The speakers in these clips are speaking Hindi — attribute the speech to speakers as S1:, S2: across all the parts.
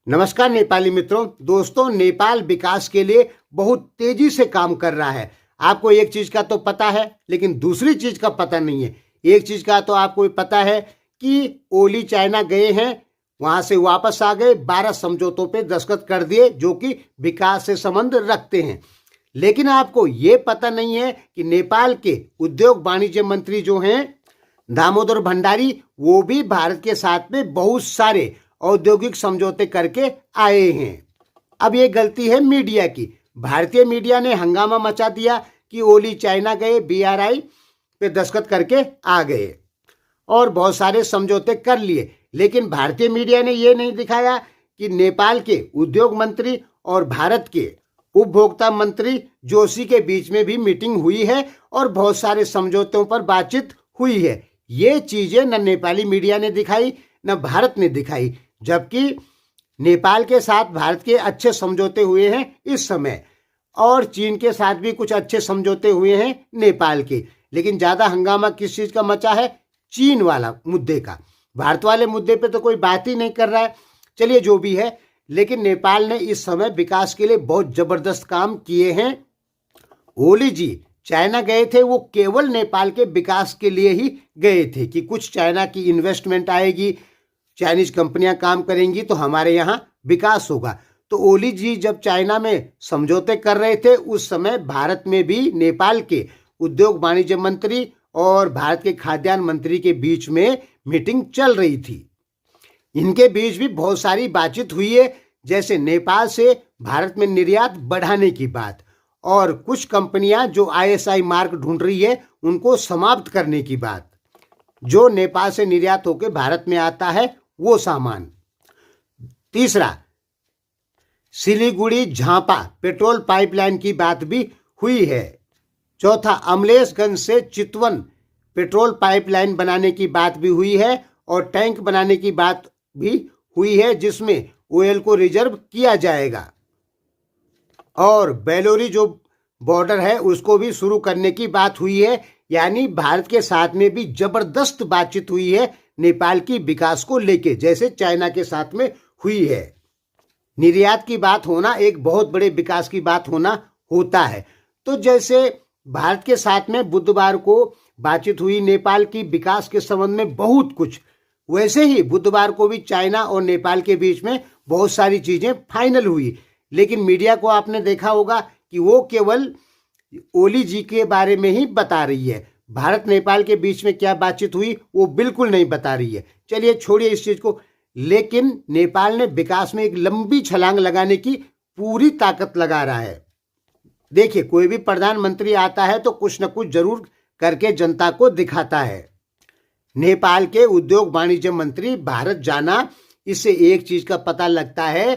S1: नमस्कार नेपाली मित्रों। दोस्तों, नेपाल विकास के लिए बहुत तेजी से काम कर रहा है। आपको एक चीज का तो पता है, लेकिन दूसरी चीज का पता नहीं है। एक चीज का तो आपको पता है कि ओली चाइना गए हैं, वहां से वापस आ गए, 12 समझौतों पे दस्तखत कर दिए जो कि विकास से संबंध रखते हैं। लेकिन आपको ये पता नहीं है कि नेपाल के उद्योग वाणिज्य मंत्री जो हैं दामोदर भंडारी, वो भी भारत के साथ में बहुत सारे औद्योगिक समझौते करके आए हैं। अब ये गलती है मीडिया की। भारतीय मीडिया ने हंगामा मचा दिया कि ओली चाइना गए, बीआरआई पे दस्तखत करके आ गए और बहुत सारे समझौते कर लिए। लेकिन भारतीय मीडिया ने ये नहीं दिखाया कि नेपाल के उद्योग मंत्री और भारत के उपभोक्ता मंत्री जोशी के बीच में भी मीटिंग हुई है और बहुत सारे समझौतों पर बातचीत हुई है। ये चीजें न नेपाली मीडिया ने दिखाई न भारत ने दिखाई, जबकि नेपाल के साथ भारत के अच्छे समझौते हुए हैं इस समय, और चीन के साथ भी कुछ अच्छे समझौते हुए हैं नेपाल के। लेकिन ज्यादा हंगामा किस चीज का मचा है? चीन वाला मुद्दे का। भारत वाले मुद्दे पे तो कोई बात ही नहीं कर रहा है। चलिए, जो भी है, लेकिन नेपाल ने इस समय विकास के लिए बहुत जबरदस्त काम किए हैं। ओली जी चाइना गए थे, वो केवल नेपाल के विकास के लिए ही गए थे कि कुछ चाइना की इन्वेस्टमेंट आएगी, चाइनीज कंपनियां काम करेंगी तो हमारे यहाँ विकास होगा। तो ओली जी जब चाइना में समझौते कर रहे थे, उस समय भारत में भी नेपाल के उद्योग वाणिज्य मंत्री और भारत के खाद्यान्न मंत्री के बीच में मीटिंग चल रही थी। इनके बीच भी बहुत सारी बातचीत हुई है, जैसे नेपाल से भारत में निर्यात बढ़ाने की बात, और कुछ कंपनियां जो आईएसआई मार्क ढूंढ रही है उनको समाप्त करने की बात, जो नेपाल से निर्यात होकर भारत में आता है वो सामान। तीसरा, सिलीगुड़ी झांपा पेट्रोल पाइपलाइन की बात भी हुई है। चौथा, अमलेशगंज से चितवन पेट्रोल पाइपलाइन बनाने की बात भी हुई है और टैंक बनाने की बात भी हुई है, जिसमें ऑयल को रिजर्व किया जाएगा। और बेलोरी जो बॉर्डर है उसको भी शुरू करने की बात हुई है। यानी भारत के साथ में भी जबरदस्त बातचीत हुई है नेपाल की विकास को लेके, जैसे चाइना के साथ में हुई है। निर्यात की बात होना एक बहुत बड़े विकास की बात होता है। तो जैसे भारत के साथ में बुधवार को बातचीत हुई नेपाल की विकास के संबंध में बहुत कुछ, वैसे ही बुधवार को भी चाइना और नेपाल के बीच में बहुत सारी चीजें फाइनल हुई। लेकिन मीडिया को आपने देखा होगा कि वो केवल ओली जी के बारे में ही बता रही है। भारत नेपाल के बीच में क्या बातचीत हुई वो बिल्कुल नहीं बता रही है। चलिए, छोड़िए इस चीज को। लेकिन नेपाल ने विकास में एक लंबी छलांग लगाने की पूरी ताकत लगा रहा है। देखिए, कोई भी प्रधानमंत्री आता है तो कुछ न कुछ जरूर करके जनता को दिखाता है। नेपाल के उद्योग वाणिज्य मंत्री भारत जाना, इससे एक चीज का पता लगता है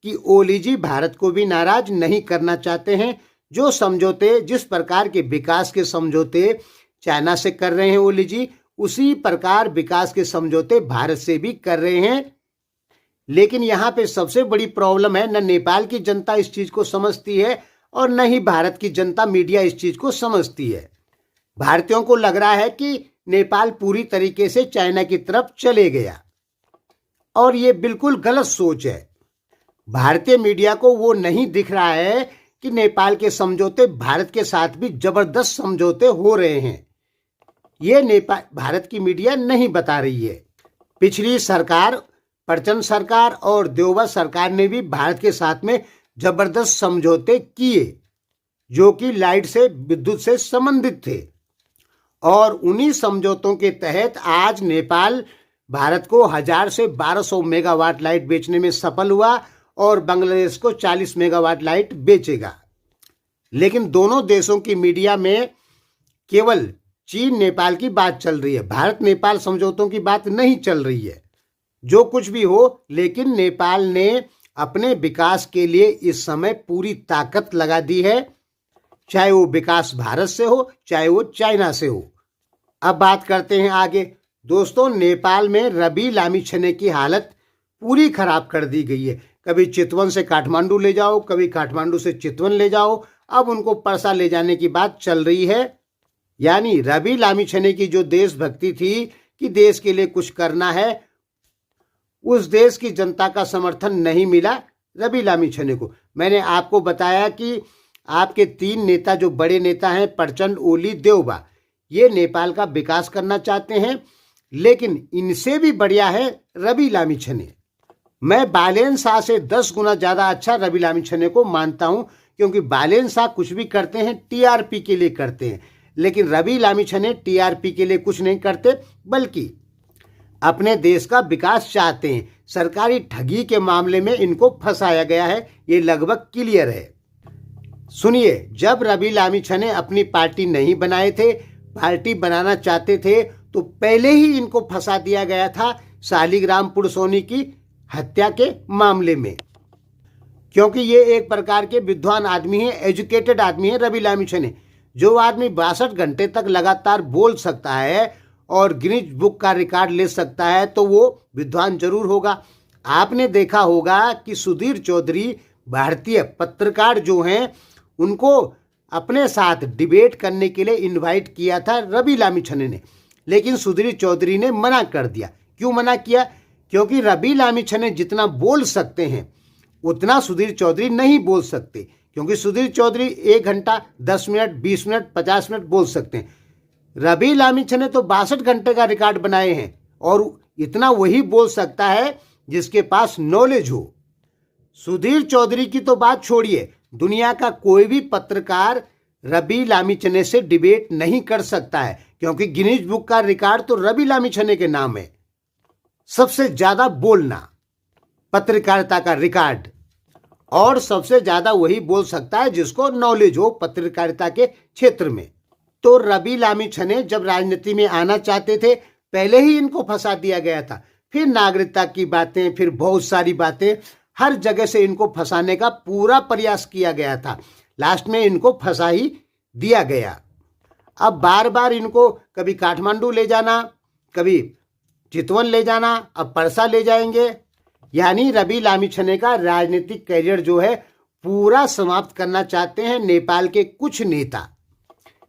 S1: कि ओली जी भारत को भी नाराज नहीं करना चाहते हैं। जो समझौते, जिस प्रकार के विकास के समझौते चाइना से कर रहे हैं ओली जी, उसी प्रकार विकास के समझौते भारत से भी कर रहे हैं। लेकिन यहाँ पे सबसे बड़ी प्रॉब्लम है, न नेपाल की जनता इस चीज को समझती है और न ही भारत की जनता, मीडिया इस चीज को समझती है। भारतीयों को लग रहा है कि नेपाल पूरी तरीके से चाइना की तरफ चले गया, और ये बिल्कुल गलत सोच है। भारतीय मीडिया को वो नहीं दिख रहा है कि नेपाल के समझौते भारत के साथ भी जबरदस्त समझौते हो रहे हैं। ये नेपाल भारत की मीडिया नहीं बता रही है। पिछली सरकार, प्रचंड सरकार और देवबा सरकार ने भी भारत के साथ में जबरदस्त समझौते किए, जो कि लाइट से, विद्युत से संबंधित थे। और उन्हीं समझौतों के तहत आज नेपाल भारत को 1000 से 1200 मेगावाट लाइट बेचने में सफल हुआ और बांग्लादेश को 40 मेगावाट लाइट बेचेगा। लेकिन दोनों देशों की मीडिया में केवल चीन नेपाल की बात चल रही है, भारत नेपाल समझौतों की बात नहीं चल रही है। जो कुछ भी हो, लेकिन नेपाल ने अपने विकास के लिए इस समय पूरी ताकत लगा दी है, चाहे वो विकास भारत से हो चाहे वो चाइना से हो। अब बात करते हैं आगे। दोस्तों, नेपाल में रबी लामिछने की हालत पूरी खराब कर दी गई है। कभी चितवन से काठमांडू ले जाओ, कभी काठमांडू से चितवन ले जाओ, अब उनको परसा ले जाने की बात चल रही है। यानी रवि लामिछने की जो देशभक्ति थी कि देश के लिए कुछ करना है, उस देश की जनता का समर्थन नहीं मिला रवि लामिछाने को। मैंने आपको बताया कि आपके 3 नेता जो बड़े नेता हैं, प्रचंड, ओली, देउबा, ये नेपाल का विकास करना चाहते हैं, लेकिन इनसे भी बढ़िया है रवि लामिछाने। मैं बालेन शाह से 10 गुना ज्यादा अच्छा रवि लामिछाने को मानता हूं, क्योंकि बालेन शाह कुछ भी करते हैं टीआरपी के लिए करते हैं, लेकिन रवि लामिछाने टीआरपी के लिए कुछ नहीं करते, बल्कि अपने देश का विकास चाहते हैं। सरकारी ठगी के मामले में इनको फंसाया गया है, ये लगभग क्लियर है। सुनिए, जब रवि लामिछाने अपनी पार्टी नहीं बनाए थे, पार्टी बनाना चाहते थे, तो पहले ही इनको फंसा दिया गया था शालिग्राम पुडसोनी की हत्या के मामले में, क्योंकि ये एक प्रकार के विद्वान आदमी है, एजुकेटेड आदमी है रवि लामिछाने। जो आदमी 62 घंटे तक लगातार बोल सकता है और गिनीज बुक का रिकॉर्ड ले सकता है, तो वो विद्वान जरूर होगा। आपने देखा होगा कि सुधीर चौधरी, भारतीय पत्रकार जो हैं, उनको अपने साथ डिबेट करने के लिए इनवाइट किया था रवि लामिछाने ने, लेकिन सुधीर चौधरी ने मना कर दिया। क्यों मना किया? क्योंकि रवि लामिछाने जितना बोल सकते हैं उतना सुधीर चौधरी नहीं बोल सकते, क्योंकि सुधीर चौधरी 1 घंटा 10 मिनट 20 मिनट 50 मिनट बोल सकते हैं। रवि लामिछाने तो 62 घंटे का रिकॉर्ड बनाए हैं, और इतना वही बोल सकता है जिसके पास नॉलेज हो। सुधीर चौधरी की तो बात छोड़िए, दुनिया का कोई भी पत्रकार रवि लामिछाने से डिबेट नहीं कर सकता है, क्योंकि गिनीज बुक का रिकॉर्ड तो रवि लामिछाने के नाम है। सबसे ज्यादा बोलना, पत्रकारिता का रिकॉर्ड, और सबसे ज्यादा वही बोल सकता है जिसको नॉलेज हो पत्रकारिता के क्षेत्र में। तो रवि लामिछाने जब राजनीति में आना चाहते थे, पहले ही इनको फंसा दिया गया था। फिर नागरिकता की बातें, फिर बहुत सारी बातें, हर जगह से इनको फंसाने का पूरा प्रयास किया गया था। लास्ट में इनको फंसा ही दिया गया। अब बार बार इनको कभी काठमांडू ले जाना, कभी चितवन ले जाना, अब परसा ले जाएंगे। यानी रवि लामिछाने का राजनीतिक करियर जो है पूरा समाप्त करना चाहते हैं नेपाल के कुछ नेता।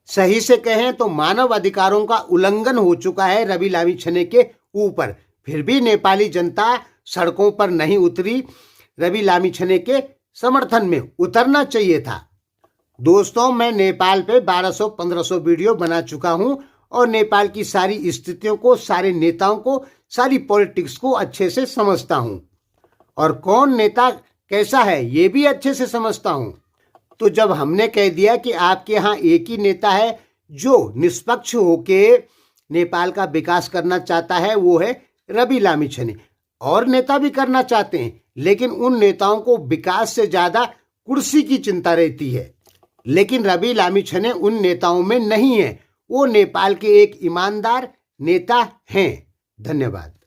S1: सही से कहें तो मानव अधिकारों का उल्लंघन हो चुका है रवि लामिछाने के ऊपर, फिर भी नेपाली जनता सड़कों पर नहीं उतरी। रवि लामिछाने के समर्थन में उतरना चाहिए था। दोस्तों, मैं नेपाल पे 1200-1500 वीडियो बना चुका हूं, और नेपाल की सारी स्थितियों को, सारे नेताओं को, सारी पॉलिटिक्स को अच्छे से समझता हूं, और कौन नेता कैसा है ये भी अच्छे से समझता हूं। तो जब हमने कह दिया कि आपके यहाँ एक ही नेता है जो निष्पक्ष होके नेपाल का विकास करना चाहता है, वो है रवि लामिछाने। और नेता भी करना चाहते हैं, लेकिन उन नेताओं को विकास से ज्यादा कुर्सी की चिंता रहती है। लेकिन रवि लामिछाने उन नेताओं में नहीं है, वो नेपाल के एक ईमानदार नेता हैं। धन्यवाद।